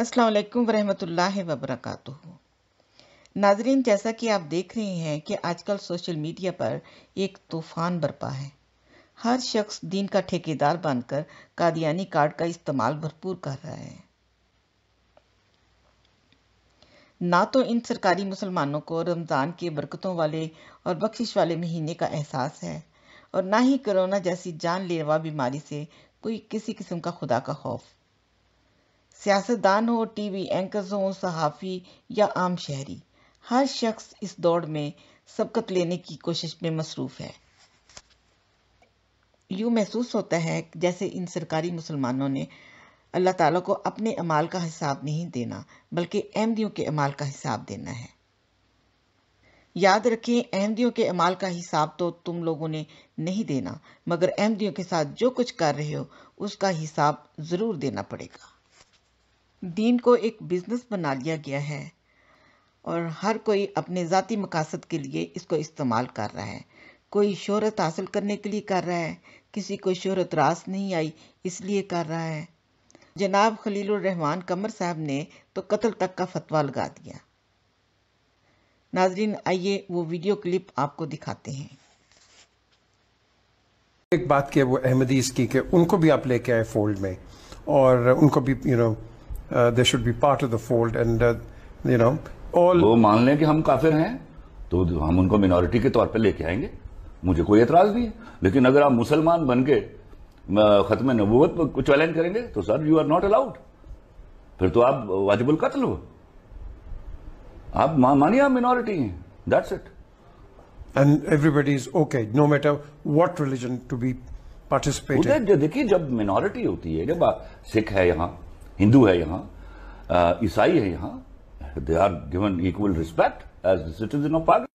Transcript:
السلام علیکم ورحمۃ اللہ وبرکاتہ۔ ناظرین، جیسا کہ آپ دیکھ رہے ہیں کہ آج کل سوشل میڈیا پر ایک طوفان برپا ہے۔ ہر شخص دین کا ٹھیکیدار بن کر قادیانی کارڈ کا استعمال بھرپور کر رہا ہے۔ نہ تو ان سرکاری مسلمانوں کو رمضان کے برکتوں والے اور بخشش والے مہینے کا احساس ہے، اور نہ ہی کرونا جیسی جان لیوا بیماری سے کوئی کسی قسم کا خدا کا خوف۔ سیاستدان ہو، ٹی وی اینکرز ہوں، صحافی یا عام شہری، ہر شخص اس دوڑ میں سبقت لینے کی کوشش میں مصروف ہے۔ یوں محسوس ہوتا ہے جیسے ان سرکاری مسلمانوں نے اللہ تعالیٰ کو اپنے اعمال کا حساب نہیں دینا، بلکہ احمدیوں کے اعمال کا حساب دینا ہے۔ یاد رکھیں، احمدیوں کے اعمال کا حساب تو تم لوگوں نے نہیں دینا، مگر احمدیوں کے ساتھ جو کچھ کر رہے ہو اس کا حساب ضرور دینا پڑے گا۔ دین کو ایک بزنس بنا لیا گیا ہے اور ہر کوئی اپنے ذاتی مقاصد کے لیے اس کو استعمال کر رہا ہے۔ کوئی شہرت حاصل کرنے کے لیے کر رہا ہے، کسی کو شہرت راس نہیں آئی اس لیے کر رہا ہے۔ جناب خلیل الرحمان قمر صاحب نے تو قتل تک کا فتویٰ لگا دیا۔ ناظرین، آئیے وہ ویڈیو کلپ آپ کو دکھاتے ہیں۔ ایک بات کہ وہ احمدیز کی کہ ان کو بھی آپ لے کے آئے فولڈ میں، اور ان کو بھی they should be part of the fold, and all وہ مان لیں کہ ہم کافر ہیں تو ہم ان کو منورٹی کے طور پہ لے کے آئیں گے، مجھے کوئی اعتراض نہیں ہے۔ لیکن اگر آپ مسلمان بن کے ختم نبوت کو چیلنج کریں گے تو sir you are not allowed, پھر تو آپ واجب القتل ہو۔ آپ مانیے آپ منورٹی ہیں، that's it. and everybody is okay no matter what religion to be participated. دیکھیے، جب منورٹی ہوتی ہے، جب سکھ ہے یہاں، ہندو ہے یہاں، عیسائی ہے یہاں، they are given equal respect as the citizen of Pakistan.